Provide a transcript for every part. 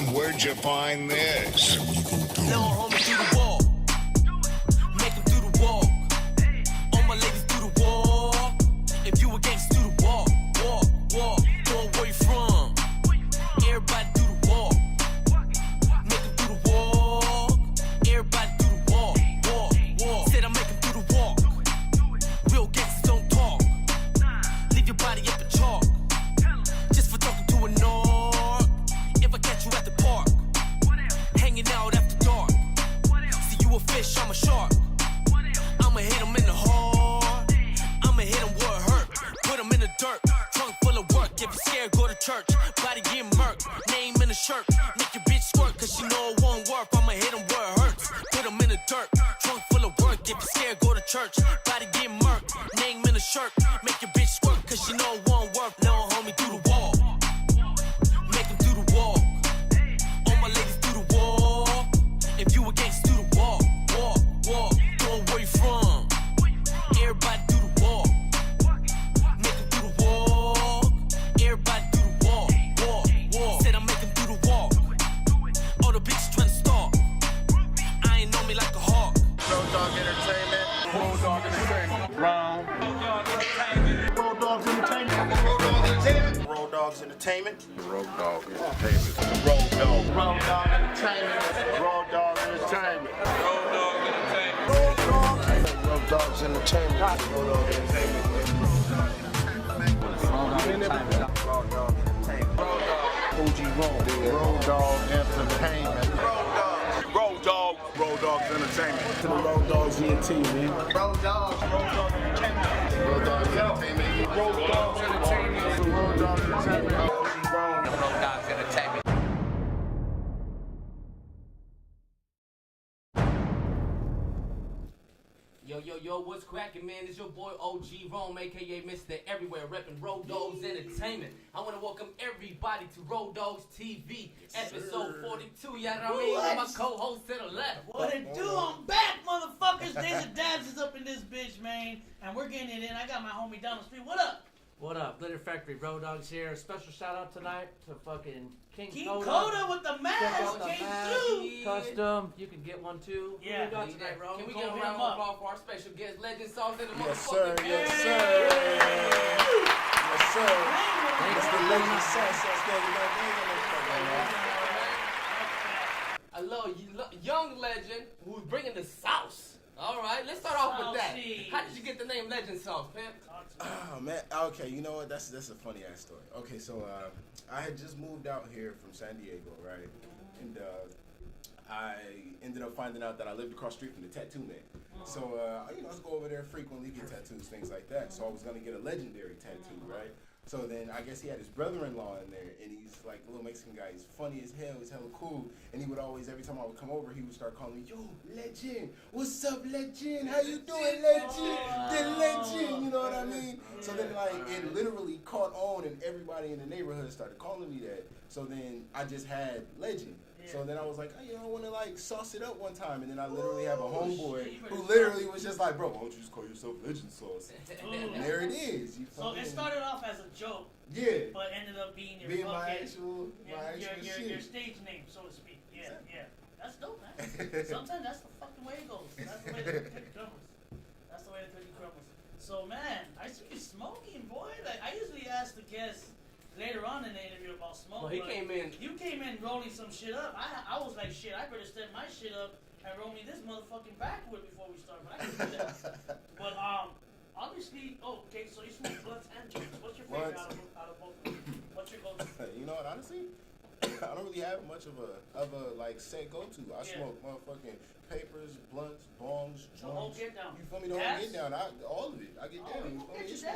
where'd you find this? Little homie do the walk. Make him do the walk. All my ladies do the walk. If you a gangster, do the walk. Walk, walk. Going where you from. Everybody do the walk. Make him do the walk. Everybody do the walk. Walk, walk. Said I make him do the walk. Real gangsters don't talk. Leave your body up in chalk. Just for talking to a narc. If I catch you at the park. Hanging out after dark. See you a fish, I'm a shark. I'ma hit him in the heart. I'ma hit him where it hurt. Put him in the dirt. Trunk full of work. If you're scared, go to church. Body get murked. Name in the shirt. Make your bitch squirt, cause she know it won't work. I'ma hit him where it hurts. Put him in the dirt. Trunk full of work. If you're scared, go to church. Body get murked. Name in the shirt. Make your bitch squirt, cause she know it won't work. Little homie do the walk. Make him do the walk. All my ladies do the walk. If you a gangster, do the walk. Walk, walk. Going where you from. Everybody do the walk. Make him do the walk. Everybody do the walk. Walk, walk. Said I make him do the walk. All the bitches tryna stalk. I ain't know me like a hawk. Rowdoggs Entertainment. Rowdoggs Entertainment. Round. Rowdoggs Entertainment. Rowdoggs Entertainment. Rowdoggs Entertainment. Rowdoggs. Rowdoggs Entertainment. Rowdoggs Entertainment. Rowdoggs Entertainment. Rowdoggs Entertainment. Rowdoggs Entertainment. OG Rowdoggs Entertainment. Rowdoggs Entertainment. To the Rowdoggs ENT, man. Rowdoggs Entertainment. Rowdoggs Entertainment. Rowdoggs Entertainment. Rowdoggs Entertainment. Rowdoggs Entertainment. Yo, what's cracking, man? It's your boy OG Rome, aka Mr. Everywhere, repping Rowdoggs Entertainment. I want to welcome everybody to Rowdoggs TV, episode 42. You know what I mean? With my co-host to the left. What it do? I'm back, motherfuckers. Dazer Dabs is up in this bitch, man. And we're getting it in. I got my homie down the street. What up? What up? Glitter Factory Rowdoggs here. Special shout out tonight to fucking King Coda with the mask came through. Custom. You can get one too. Yeah. Who we got tonight, bro? Can we get a round of applause for our special guest, Legend Sauce in the Yes, motherfucking sir. Yes, building? sir. Yes, sir. Thanks Mr. for Legend Sauce. A little young legend who's bringing the sauce. All right, let's start off with that. How did you get the name Legend Sauce, pimp? Oh man, okay, you know what? That's a funny ass story. Okay, so I had just moved out here from San Diego, right? And I ended up finding out that I lived across the street from the tattoo man. So I just go over there frequently, get tattoos, things like that. So I was gonna get a legendary tattoo, right? So then I guess he had his brother-in-law in there, and he's like a little Mexican guy. He's funny as hell. He's hella cool. And he would always, every time I would come over, he would start calling me, "Yo, Legend, what's up, Legend? How you doing, Legend? The Legend," you know what I mean? So then like it literally caught on, and everybody in the neighborhood started calling me that. So then I just had Legend. So then I was like, I want to like sauce it up one time, and then I literally have a homeboy who literally was just like, "Bro, why don't you just call yourself Legend Sauce?" And there it is. So it started off as a joke, yeah, but ended up being your being my fucking, actual shit. your stage name, so to speak. Yeah, yeah. That's dope, man. Sometimes that's the fucking way it goes. That's the way the cookie crumbles. That's the way the cookie crumbles. So man, I see you smoking, boy. Like I usually ask the guests later on in the interview about smoke. Well, he came in. You came in rolling some shit up. I was like, shit, I better set my shit up and roll me this motherfucking backwood before we start. But I can do that. But obviously, okay, so you smoke blunts and joints. What's your favorite out of both of them? What's your go-to? You know what? Honestly, I don't really have much of a like set go-to. I smoke motherfucking papers, blunts, bongs, joints. The whole get down. You feel me? The whole get down. All of it. I get down. You feel me?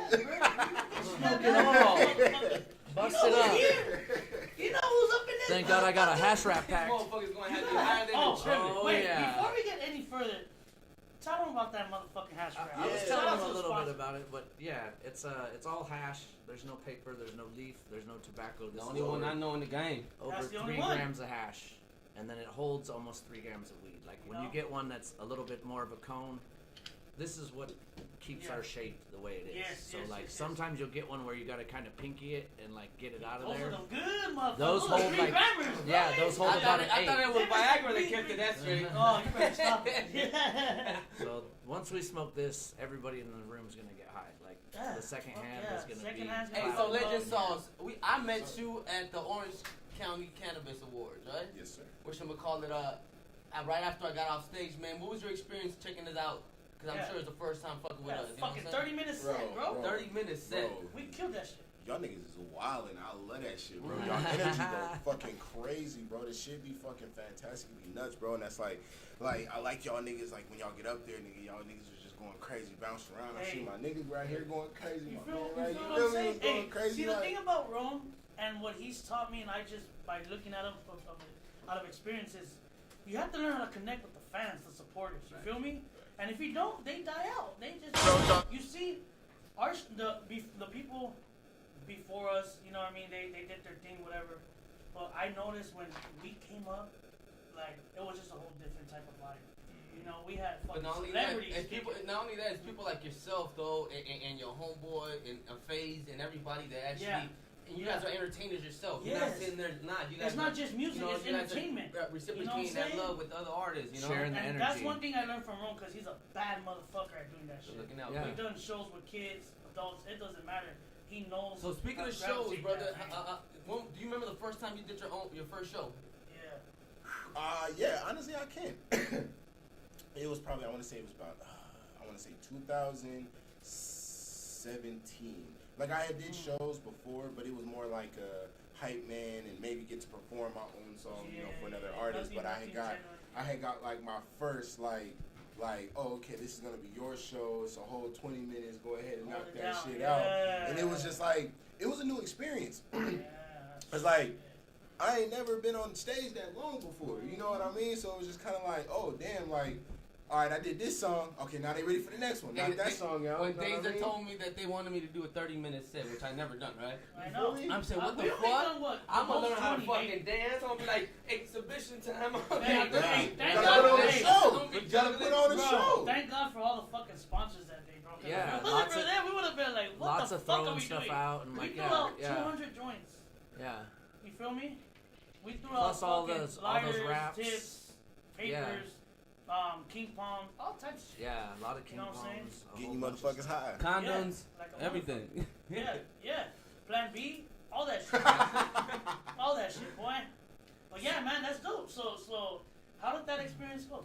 Smoke it all. Bust it up. You know who's up in this? Thank God I got a hash wrap pack. Motherfuckers gonna have you higher than the trim. Wait, yeah. before we get any further, tell them about that motherfucking hash wrap. I was telling them a little bit about it, but yeah, it's all hash. There's no paper, there's no leaf, there's no tobacco. The only one I know in the game. Over 3 grams of hash, and then it holds almost 3 grams of weed. Like when you get one that's a little bit more of a cone, this is what keeps Yeah. our shape the way it is. Yes, So yes, like yes, yes. sometimes you'll get one where you gotta kind of pinky it and like get it out of Those there. are the good motherfuckers. Those are hold, 3 like- grammars, yeah, right? those hold I about thought, an it, I thought 8. it was Viagra that kept it that straight. Oh, you better stop it. Yeah. So once we smoke this, everybody in the room's gonna get high. Like Yeah, the second fuck hand yeah. is gonna Second be. hand's Hey, gonna so be- Legend Sauce, I met you at the Orange County Cannabis Awards, right? Yes, sir. Which I'm gonna call it. Right after I got off stage, man. What was your experience checking us out? Because I'm Yeah. sure it's the first time fucking with Yeah, us. You know what fucking I'm saying? 30 minutes Bro, set, bro. bro. 30 minutes set. Bro, We killed that shit. y'all niggas is wild and I love that shit, bro. Y'all energy go fucking crazy, bro. This shit be fucking fantastic, it be nuts, bro. And that's like I like y'all niggas, like when y'all get up there, nigga, y'all niggas is just going crazy, bouncing around. I see Hey. my niggas right here going crazy, You my feel, man, you right? feel You what feel I'm me? saying? Was going Hey, crazy, see the like- thing about Rome and what he's taught me, and I just by looking at him out of experiences, you have to learn how to connect with the fans, the supporters. You feel me? And if you don't, they die out. They just you see, the people before us, you know what I mean? They did their thing, whatever. But I noticed when we came up, like it was just a whole different type of vibe. You know, we had But fucking not only that, celebrities. it's people. Not only that, it's people like yourself though, and your homeboy and FaZe and everybody that actually. Yeah. And you guys are entertainers yourself. You're not Yes. sitting there. You guys It's not are, just music, you know, it's you guys are, entertainment. reciprocating You know what I'm that saying? love with other artists. You know. Sharing the And energy. that's one thing I learned from Rome because he's a bad motherfucker at doing that So shit. looking out. Yeah. We've done shows with kids, adults, it doesn't matter. He knows. So speaking how of to shows, gravitate brother, that, man. do you remember the first time you did your first show? Yeah. Yeah, honestly, I can. It was probably, I want to say it was about, 2017. Like, I had did shows before, but it was more like a hype man and maybe get to perform my own song, you know, for another artist. But I had got like my first, like, oh, okay, this is going to be your show. It's a whole 20 minutes. Go ahead and knock Hold it that down. shit Yeah. out. And it was just like, it was a new experience. Yeah. It's like, I ain't never been on stage that long before, you know what I mean? So it was just kind of like, oh, damn, like, all right, I did this song. Okay, now they ready for the next one. Knock that song out. When you know what I Dazer mean? told me that they wanted me to do a 30-minute set, which I never done, right? I know. I'm saying, what the we fuck? only done what? I'm gonna learn Almost how to 20, fucking dance. I'm gonna be like, exhibition time. Hey, thank You God for the hey, show. don't be You gotta put on the bro. show. Thank God for all the fucking sponsors that day, bro. 'Cause Yeah, if it wasn't lots for of- them, we would have been like, what lots the of fuck are throwing we stuff doing? out and We like, threw yeah, out yeah. 200 joints. Yeah. You feel me? We threw Plus out all fucking those lighters, wraps. tips, Yeah. papers, king palm, all types of shit. Yeah, a lot of king You know what I'm saying? palms. a Getting whole you bunch of motherfuckers stuff. high. Condoms, Yeah, like a everything. Yeah. Plan B, all that shit. all that shit, boy. But yeah, man, that's dope. So how did that experience go?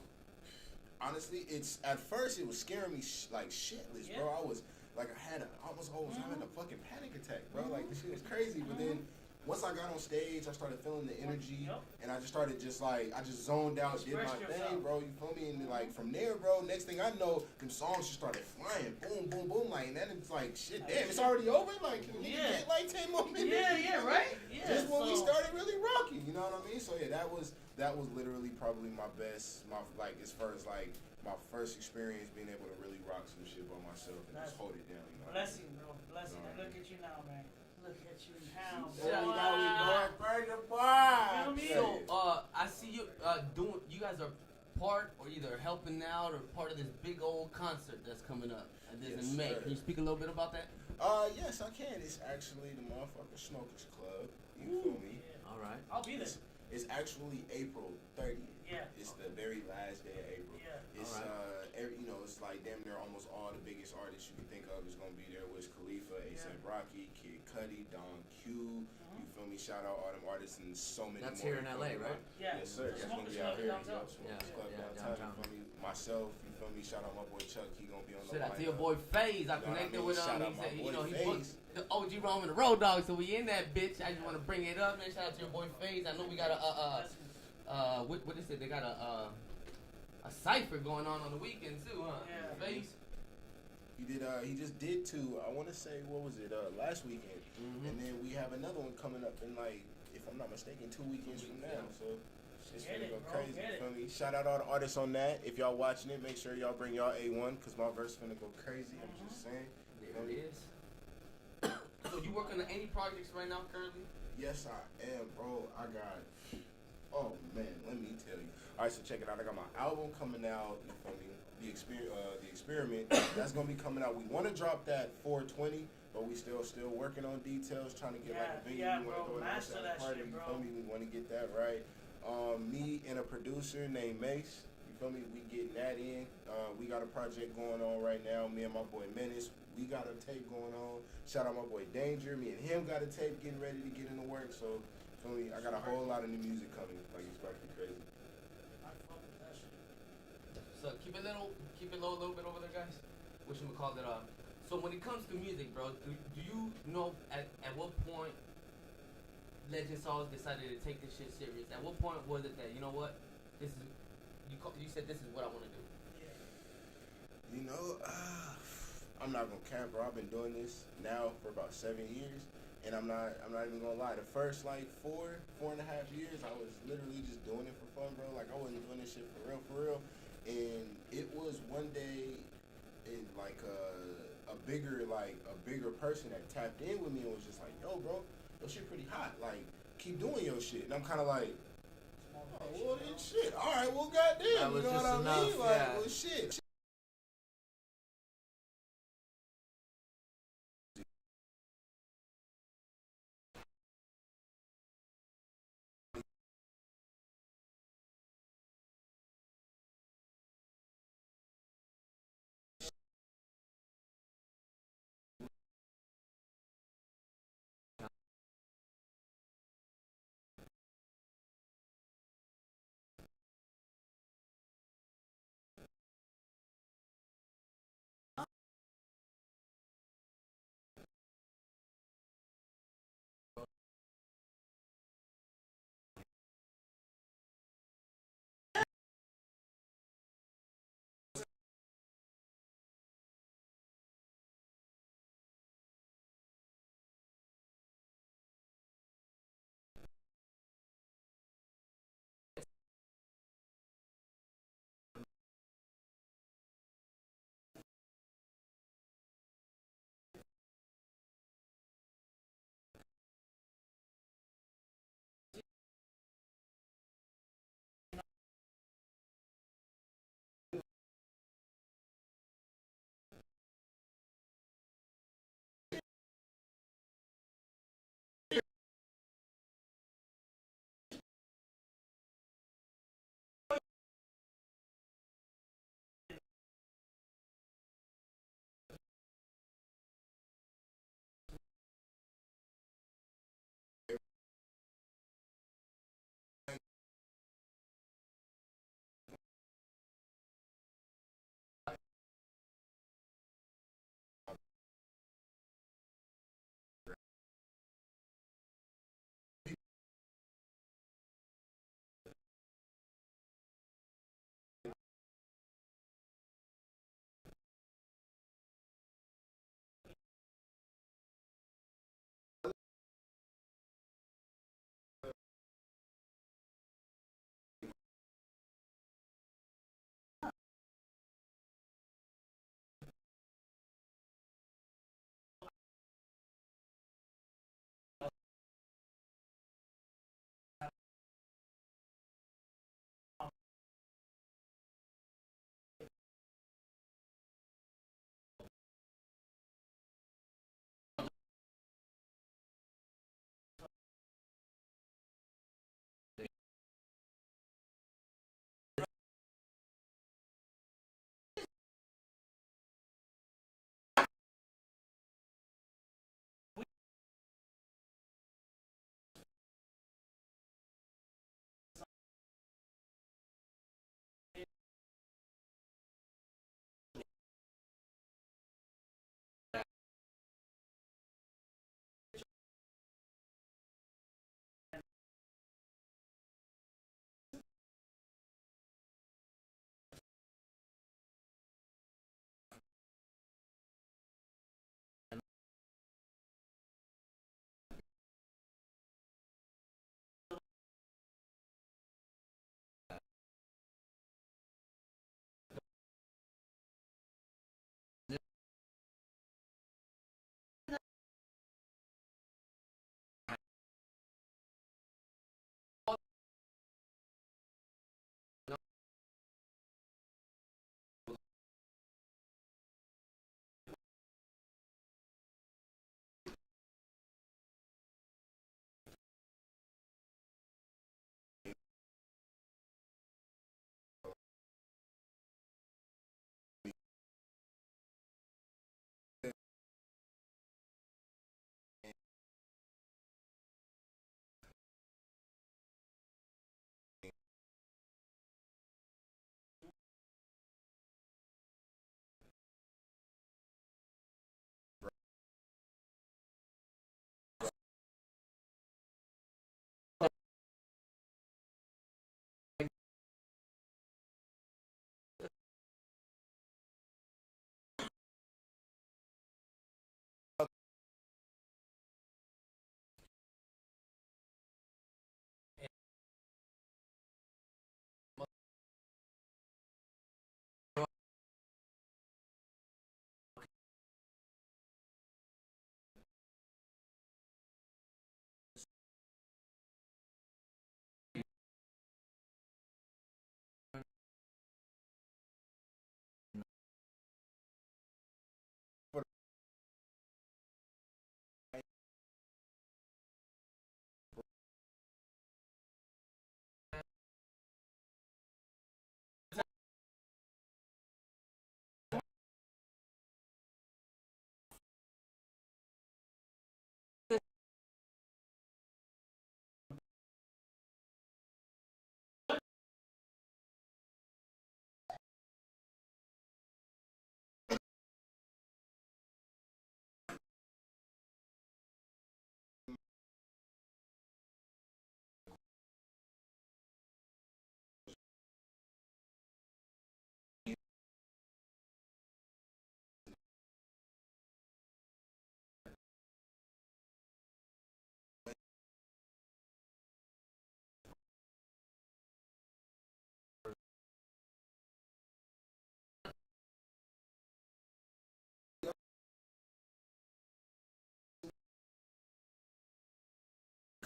Honestly, at first it was scaring me like shitless, Yeah. bro. I was like, I almost having a fucking panic attack, bro. Like this shit was crazy. But then once I got on stage, I started feeling the energy, Yep. and I just started I just zoned out, did my Express thing, yourself. bro. You feel me? And then, like from there, bro, next thing I know, them songs just started flying, boom, boom, boom, like, and then it's like, shit, damn, it's already over. Like, can we Yeah. get like 10 more minutes? Yeah, You know? right? Yeah. Just when we so- started really rocking, you know what I mean? So yeah, that was literally probably my best, as far as like my first experience being able to really rock some shit by myself and just hold it down. You know? Blessing, bro. Blessing. And look at you now, man. Look at you now, boy. Yeah, you know we going further, Feel boy. me? So, I see you doing. You guys are part or either helping out or part of this big old concert that's coming up. This Yes, in May. sir. Can you speak a little bit about that? Yes, I can. It's actually the motherfucking Smokers Club. You feel me? All right. I'll be there. It's actually April 30th. Yeah. It's the very last day of April. Yeah. It's Alright. it's like damn near almost all the biggest artists you can think of is gonna be there. Wiz Khalifa, A$AP Rocky, Kid Cudi, Don Q. You feel me? Shout out all them artists and so many That's more. here in you feel LA, me? right? Yeah. Yes, sir. The That's gonna Smokers be out Club here. downtown. Yup, Smokers Yeah, Club yeah, downtown. downtown. You feel me? Myself, you feel me? Shout out my boy Chuck. He gonna be on the Shout out to lineup. your boy FaZe. I what I connected mean? with Shout him. out He my said, boy you know, he FaZe. booked the OG Rome and the Rowdoggs, so we in that bitch. I just want to bring it up, man. Shout out to your boy FaZe. I know we got what is it? They got a cipher going on the weekend too, huh? Yeah. FaZe. He just did two. I want to say, what was it? Last weekend, and then we have another one coming up in like, if I'm not mistaken, 2 weekends from now. So it's Get gonna it, go bro, crazy. get it. Feel me? Shout out all the artists on that. If y'all watching it, make sure y'all bring y'all A1 because my verse finna go crazy. I'm just saying. There it is. So you working on any projects right now currently? Yes, I am, bro. I got. Oh man, let me tell you. All right, so check it out. I got my album coming out. You feel me? the experiment that's gonna be coming out. We want to drop that 420, but we still working on details, trying to get like a venue. Yeah, We want to bro, go master outside that party. shit, You bro. feel me? We want to get that right. Me and a producer named Mace. You feel me? We getting that in. We got a project going on right now. Me and my boy Menace. We got a tape going on. Shout out my boy Danger. Me and him got a tape getting ready to get into work. So, feel me? I got a whole lot of new music coming. Like it's fucking crazy. I fuck with that shit. So keep it low a little bit over there, guys. What should we call it? So when it comes to music, bro, do you know at what point Legend Sauce decided to take this shit serious? At what point was it that, you know what, this is you said this is what I want to do? Yeah. You know, I'm not gonna cap, bro. I've been doing this now for about 7 years, and I'm not even gonna lie. The first like 4.5 years, I was literally just doing it for fun, bro. Like I wasn't doing this shit for real. And it was one day, in like a bigger person that tapped in with me and was just like, "Yo, bro, your shit pretty hot. Like, keep doing your shit." And I'm kind of like, "Oh, well, then shit. All right, well, goddamn, That you was know what just I mean? enough, Like, yeah. well, shit."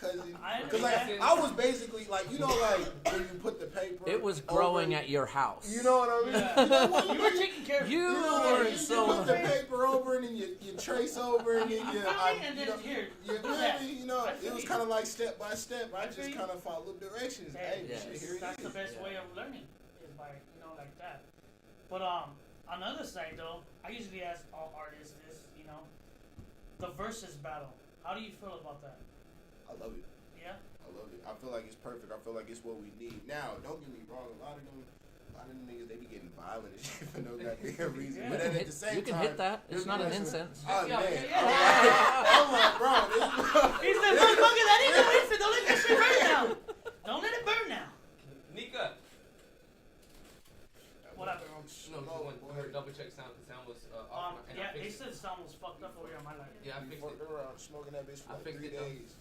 cousin. I Because like understand. I was basically like, you know, like when you put the paper. It was growing over, at your house. You know what I mean? Yeah. You know what? You were taking care of You You know, were like, you so put the paper over and then you trace over and then you, and then you know, here, you look feel at that. me? You know, I it feel was you. kind of like step by step. I I just feel you. kind of followed directions. Hey, Yes. shit, here it That's the is. best Yeah. way of learning is by like that. But on the other side though, I usually ask all artists this, the versus battle. How do you feel about that? I love it. Yeah. I love it. I feel like it's perfect. I feel like it's what we need. Now, don't get me wrong. A lot of them niggas, they be getting violent and shit for no goddamn reason. Yeah. But then at the same You can time, hit that. It's there's not an no- incense. Oh, Yeah, man. yeah. I'm like, bro, this He said, "Look, look at that! He said, don't let that shit burn now. Don't let it burn now." Nika. What happened? No, her double check sound. The sound was off. And Yeah, I they fixed said the sound was fucked up over here on my line. it. Yeah, I You fixed fucked it. around smoking that bitch for I like fixed 3 it, though. days.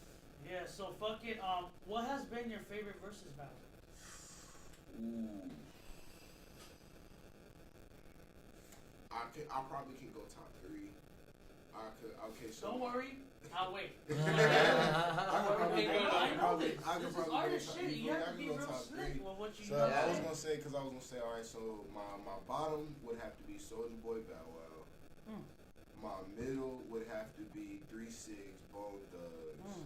Yeah, so fucking what has been your favorite versus battle? Ooh. I probably can go top 3. Okay, so. Don't worry, I'll wait. I could probably I know this. I could This is probably artist go top- shit. You have to I be could go real top slick 3. with what you So know. I was gonna say, all right. So my bottom would have to be Soulja Boy Bow Wow. My middle would have to be 3-6 Bone Thugs,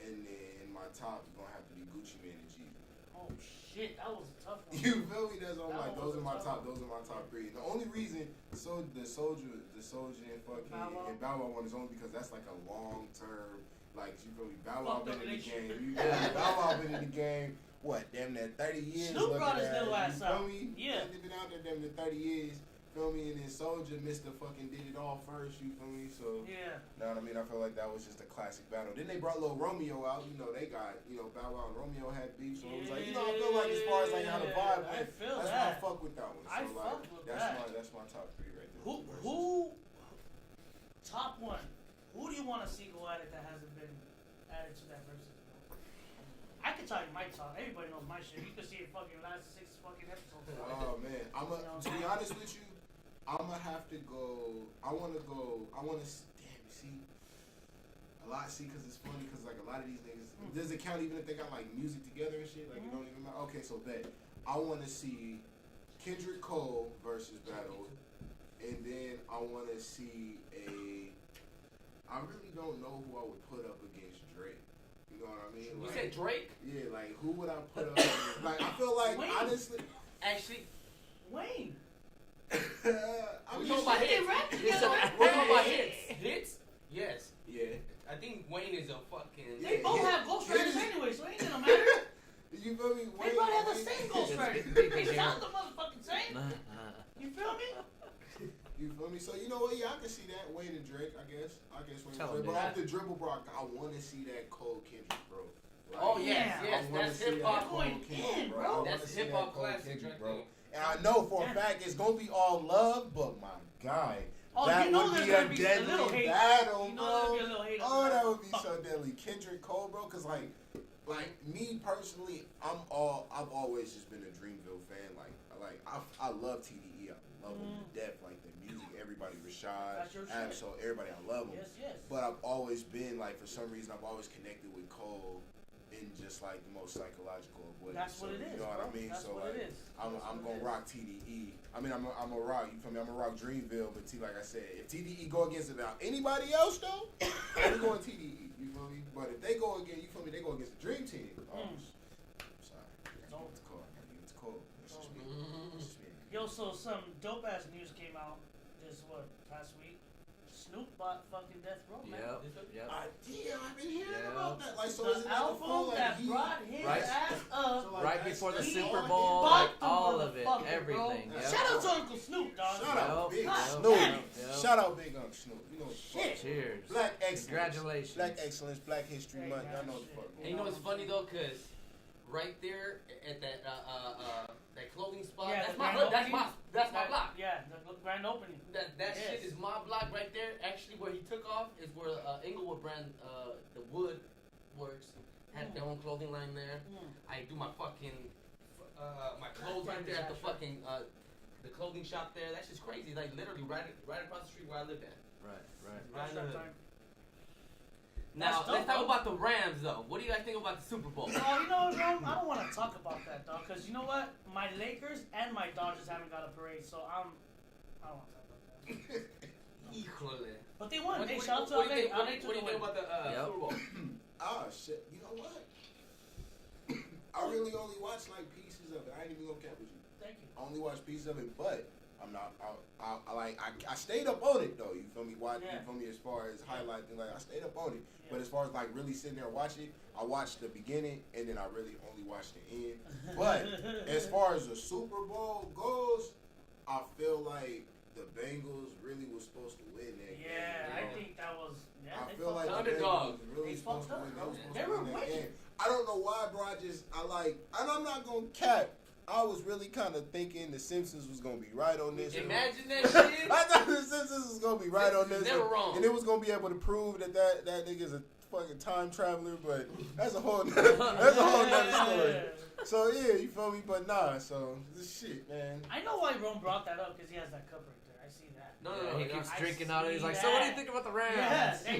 and then my top is gonna have to be Gucci Mane and Jeezy. Oh shit, that was a tough one. You feel me? That's all. That Like one those was are my a top. tough Those are my top 3. The only reason the Soulja and fucking Bow Wow. and Bow Wow one is only because that's like a long term. Like you feel me? Bow Wow Fucked been up in the game. relationship. You feel me? Bow Wow been in the game. What? Damn near 30 years. Snoop looking brought his at little it, ass you out. feel me? Yeah. They been out there damn near 30 years. Feel me? And then Soulja Mr. fucking did it all first. You feel me? So. Yeah. Know what I mean? I feel like that was just a classic battle. Then they brought Lil Romeo out. You know, they got, Bow Wow and Romeo had beef. So it was like, I feel like as far as like how the vibe I went, feel that's that. why I fuck with that one. So I like, fuck with that's my top 3 right there. Who top one? Who do you want to see go at it that hasn't been added to that versus? I can tell you my top. Everybody knows my shit. You can see it fucking last 6 fucking episodes. Oh man, to be honest with you, I'ma have to go. I wanna damn, you see. Cause it's funny, cause like a lot of these niggas, does it count even if they got like music together and shit? Like it don't even matter. Okay, so bet. I wanna see Kendrick Cole versus battle, and then I wanna see I really don't know who I would put up against Drake. You know what I mean? You Like, said Drake? yeah, like who would I put up against? Like I feel like Wayne. honestly. Actually, Wayne. I we're mean, talking about They hits. rap We're together. talking about hits. Hits? Yes. yeah. I think Wayne is a fucking. They both have ghostwriters Yeah. anyway, so it ain't gonna matter. You feel me? They probably have the same ghostwriter. They sound the motherfucking same. You feel me? You feel me? So you know what? Yeah, I can see that Wayne and Drake. I guess Wayne Tell and Drake. him, But dude. off the dribble, bro, I want to see that Cole Kendrick, bro. Like, Oh, yes, Yeah. yes. I wanna That's see hip that hop. Cole Going Kendrick, in, bro. bro. I wanna That's see hip that hop Cole classic Kendrick, right bro. there. And I know for a Damn. fact it's gonna be all love, but my God, Oh, that you know would there's be gonna a be a little deadly hate. battle, You know there'll bro. be a little hate. Oh, on that would be Fuck. so deadly. Kendrick Cole, bro, cause like me personally, I've always just been a Dreamville fan. I love TDE. I love him to death. Like the music, everybody, Rashad, That's your shit. Absol, everybody, I love him. Yes, yes. But I've always been like, for some reason, I've always connected with Cole in just like the most psychological of ways. That's So, what it is, You know what I bro. mean? That's So what like, it is. I'm That's what gonna it is. rock TDE. I mean, I'm a rock. You feel me? I'm gonna rock Dreamville. But like I said, if TDE go against about anybody else though, I'm going TDE. You feel me? But if they go against, you feel me? They go against the Dream Team. Oh, Mm. sorry. I gotta give it to Cole. I gotta give it to Cole. That's just me. Mm-hmm. That's just me. Yo, so some dope ass news came out past week. Snoop bought fucking Death Row, man. Yep. Yeah, I've been hearing Yeah. about that. Like, so is it The like a album full, like, that he- brought his Right. ass up. So, like, Right that's- before the that's Super all Bowl, he like Bought the all of it, motherfucker, everything. bro. Yep. Shout out to Uncle Snoop, dog. Shout out Yep. Big Yep. Snoop. Yep. Shout out Big Unc Snoop. You know what the fuck. Shit. Cheers. Black excellence. Congratulations. Black excellence. Black History Hey, Month. man, Y'all know what the shit. fuck. And you know what's funny though, cause right there at that that clothing spot, Yeah, that's the my grand hood, that's opening. my block. Yeah, the grand opening. That Yes. shit is my block right there. Actually, where he took off is where Inglewood brand, the Wood Works, had their own clothing line there. I do my fucking my clothes right there at the fucking the clothing shop there. That's just crazy. Like literally right across the street where I live at. Right. Right in the hood. Now, dope, let's talk bro. about the Rams, though. What do you guys think about the Super Bowl? Oh, you know what, bro? I don't want to talk about that, dog. Because you know what? My Lakers and my Dodgers haven't got a parade, so I don't want to talk about that. Híjole. But they won. What do Hey, you shout out to what do LA. you think- what LA do you took the think win. about the Super Bowl? Oh shit! You know what? I really only watched like pieces of it. I ain't even gonna cap with you. Thank you. I only watched pieces of it, but I'm not. I stayed up on it though. You feel me? Watch. Yeah. You feel me? As far as highlighting, like I stayed up on it. Yeah. But as far as like really sitting there watching it, I watched the beginning and then I really only watched the end. But as far as the Super Bowl goes, I feel like the Bengals really was supposed to win that game. Yeah, I bro. think that was. Yeah, I they feel like fucked the up. Underdog. Bengals really They supposed to fucked win. up, They bro. was supposed They to were win that winning. game. I don't know why, bro. I like, and I'm not gonna cap. I was really kind of thinking the Simpsons was gonna be right on this. Imagine that shit. I thought the Simpsons was gonna be right on Simpsons this, never wrong. and it was gonna be able to prove that nigga's a fucking time traveler. But that's a whole nother story. So yeah, you feel me? But nah, so this shit, man. I know why Rome brought that up because he has that cup right there. I see that. No, Yeah, no, he no. keeps I drinking out of it. He's see like, so what do you that. think about the Rams? Yeah. Hey,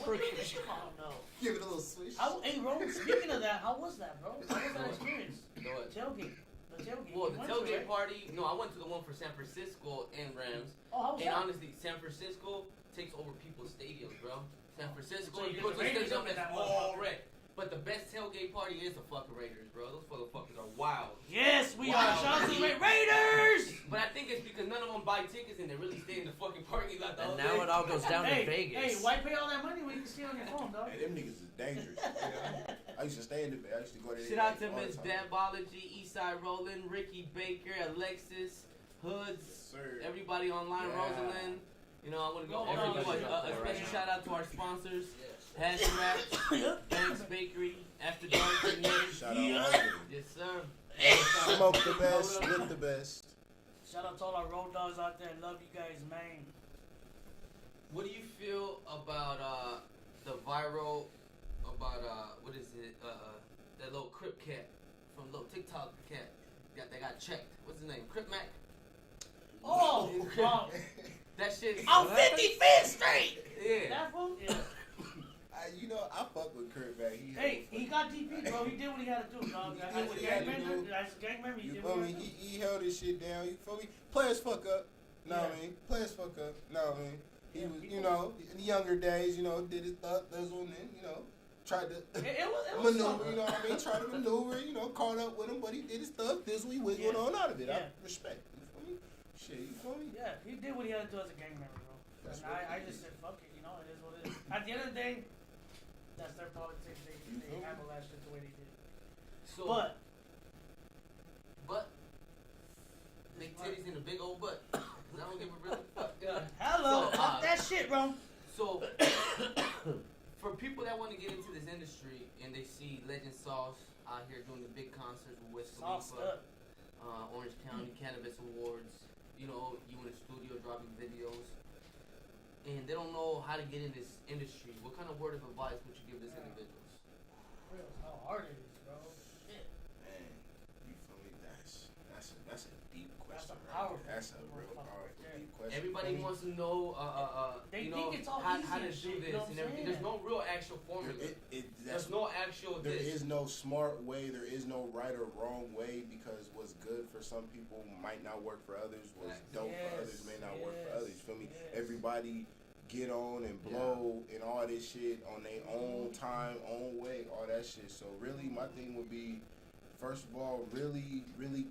what did you call him though? Give it a little swish. Hey, Rome. Speaking of that, how was that, bro? How was that experience? Go ahead. Tailgate. The tailgate. Well, You the went to, tailgate right? party. No, I went to the one for San Francisco and Rams. Oh, how was And that? honestly, San Francisco takes over people's stadiums, bro. San Francisco, So you you get go to the a Raiders stadium up in that's that all motherfucker. red. But the best tailgate party is the fucking Raiders, bro. Those motherfuckers are wild. Yes, we Wow. are. Shout out to the Raiders. But I think it's because none of them buy tickets and they really stay in the fucking parking lot the whole And now day. it all goes down Hey, to Vegas. hey, why pay all that money when you can see it on your phone, dog? Hey, them niggas is dangerous. I used to stay in the bed. I used to go there. Shout out to all the Miss time. Dabology, Eastside Rollin', Ricky Baker, Alexis, Hoods, Yes, sir. everybody online, Yeah. Rosalind. You know, I want to go Everybody's everybody. up A there right special now. shout out to our sponsors, Yes. Hash Wraps, Banks Bakery, After Dark Grenade. Shout out all of them. Yes, sir. Smoke the best, with the best. Shout out to all our road dogs out there. Love you guys, man. What do you feel about the viral about what is it? That little Crip cat from little TikTok cat that got checked. What's his name? Crip Mac. Oh, That shit. on 55th Street. Yeah. That fool? Yeah. You know, I fuck with Kurt back. Hey, he got DP, bro. He did what he had to do, dog. He As did a what he had gang to member, do. as a gang member, he You did feel what me? he had to do. He held his shit down. You feel me? Players fuck up. Know what I mean? Players fuck up. Know what I mean? He Yeah, was, people- you know, in the younger days, you know, did his thizzle and then, you know, tried to It was maneuver, fun. you know what I mean? Tried to maneuver, you know, caught up with him, but he did his stuff. Thizzle, he wiggled Yeah. on out of it. I Yeah. respect. You feel me? Shit, you feel me? Yeah, he did what he had to do as a gang member, bro. That's And what I it just is. said, fuck it, you know, it is what it is. At the end of the day, that's their politics. You They feel me? handle that shit the way they did. So, But, big titties in a big old butt. 'Cause I don't give a real fuck. hello, So, fuck that shit, bro. So, for people that want to get into this industry and they see Legend Sauce out here doing the big concerts with Wiz Sauced Khalifa, up. Orange County Cannabis Awards, you know, you in the studio dropping videos, and they don't know how to get in this industry, what kind of word of advice would you give this individuals? Real, how hard it is, bro. Shit. Man, you feel me? That's a deep That's question. a right powerful there. That's a real motherfucker powerful right there. deep question. Everybody Feel me? wants to know, They you think know, it's all how easy to and do shit, you this know what and I'm everything. saying? There's no real actual formula. There's no actual There this. is no smart way. There is no right or wrong way because what's good for some people might not work for others. What's Facts. dope for Yes, others may not work for yes, others. Feel me? yes. Everybody get on and blow and all this shit on their own time, own way, all that shit. So really, my thing would be, first of all, really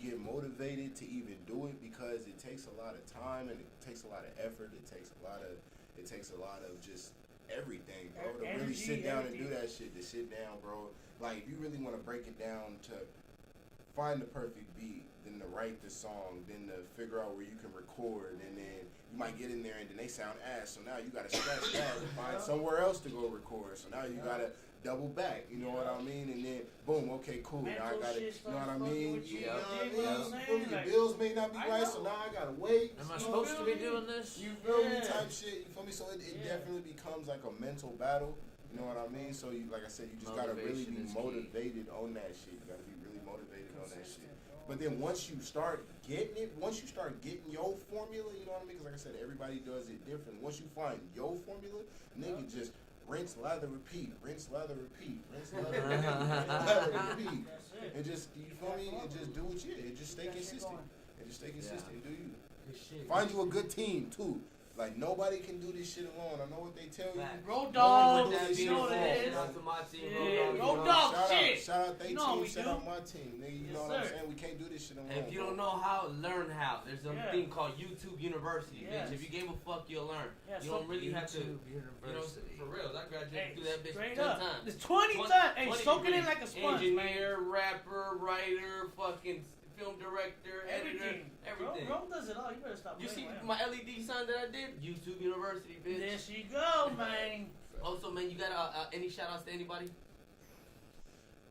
get motivated to even do it because it takes a lot of time and it takes a lot of effort. It takes a lot of just everything, bro. To really Energy, sit down and do everything. that shit. To sit down, bro. Like if you really want to break it down to find the perfect beat, then to write the song, then to figure out where you can record, and then you might get in there and then they sound ass. So now you gotta scratch that and find somewhere else to go record. So now you gotta double back. You know what I mean? And then boom, okay, cool. Now I Mental gotta, shit you know what I starts fucking mean? with you. You know what I You mean? dig what I'm You saying? feel me? Your Like, bills may not be I right, so know. now I gotta wait. Am I You supposed to feel be me? doing this? You feel me? Yeah. Type shit. You feel me? So it Yeah. definitely becomes like a mental battle. You know what I mean? So you, like I said, you just gotta really Motivation be is key. motivated on that shit. You gotta be really motivated on that shit. But then once you start getting it, once you start getting your formula, you know what I mean? Because like I said, everybody does it different. Once you find your formula, nigga, just rinse, lather, repeat, rinse, lather, repeat, rinse, lather, repeat, rinse, lather, repeat. That's it. And just, you feel me? And just do what you, and just stay Keep that shit consistent. going. And just stay consistent and do you. Good shit. Find you a good team too. Like nobody can do this shit alone. I know what they tell you. Facts. Rowdoggs, That you know what it is. Shout out to my team, Yeah, Rowdoggs. Rowdoggs. Shout shit. out, shout out they You know team, we shout do. out my team, nigga. You Yes, know what I'm sir. saying? We can't do this shit alone. If you bro. don't know how, learn how. There's a Yeah. thing called YouTube University, Yes. bitch. If you gave a fuck, you'll learn. Yeah, You so don't really have to. YouTube You know, University. for real, I graduated Hey, through that bitch straight 10 up. times. It's 20 times. Hey, 20 soak it in degrees. like a sponge, Engineer, man. rapper, writer, fucking film director, editor, Everything. everything. Bro does it all. You better stop You playing see with him. my LED sign that I did? YouTube University, bitch. There she go, man. Also, man, you got any shout outs to anybody?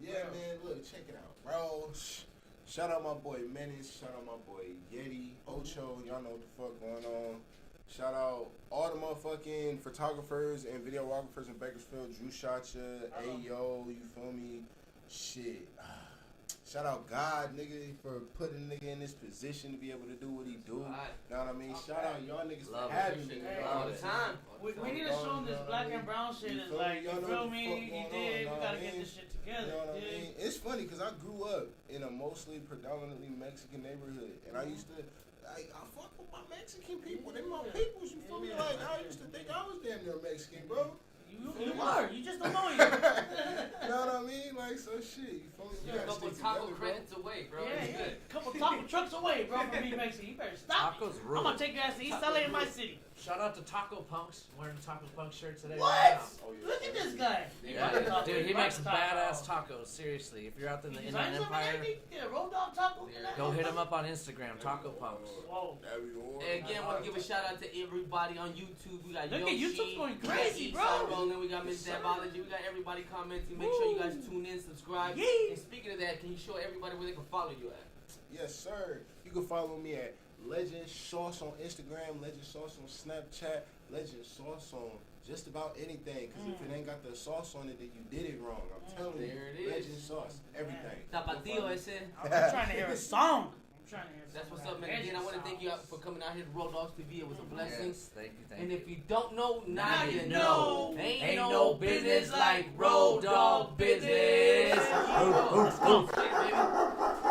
Yeah, man, look, check it out, bro. Shout out my boy Menace. Shout out my boy Yeti, Ocho. Y'all know what the fuck going on. Shout out all the motherfucking photographers and videographers in Bakersfield. Drew Shotcha, Ayo, you feel me? Shit. Shout out God, nigga, for putting nigga in this position to be able to do what he do. Right. Know what I mean? Shout out y'all niggas Love for it. having me. Hey, bro. All the time. We need to show them this black and brown shit You is feel me? like, you Y'all know feel what the me? fuck You going on, did. We know what gotta I get mean? this shit You together. know what I dig? mean? It's funny because I grew up in a mostly predominantly Mexican neighborhood, and I used to, I fuck with my Mexican people. They my peoples. You feel me? Like I used to think I was damn near Mexican, bro. You are. You just don't know it. You know what I mean? Like so shit. You feel me? We You're a gotta couple stick taco together, bro. credits away, bro. Yeah, It's yeah. good. Couple taco trucks away, bro, from being Mexican. You better stop. Tacos I'm rule. gonna take your ass to East LA in my city. Shout out to Taco Punks. Wearing a Taco Punk shirt today. What? Right now. Oh, yeah. Look at this guy. Yeah. Dude, he makes Taco. badass tacos. Seriously, if you're out in the You Inland design something, Empire, Andy? Get a roll dog taco. Yeah. go hit him up on Instagram. Taco Punks. Whoa. There we go. And again, want to give a shout out to everybody on YouTube. We got Look at Yoshi, YouTube's going we got crazy, Eastside bro. Rolling, we got Miss Yes, sir. Dabology, we got everybody commenting. Make sure you guys tune in, subscribe. Yee. And speaking of that, can you show everybody where they can follow you at? Yes, sir. You can follow me at Legend Sauce on Instagram, Legend Sauce on Snapchat, Legend Sauce on just about anything. Because if it ain't got the sauce on it, then you did it wrong. I'm telling you. There it is. Legend Sauce, everything. Tapatio ese. I'm trying to hear a song. I'm trying to hear a song. That's what's up, man. Again, I want to thank you for coming out here to Rowdoggs TV. It was a blessing. Yes, thank you, thank And you. if you don't know, now you know. know. Ain't no business like Road Dog business. Shit, baby.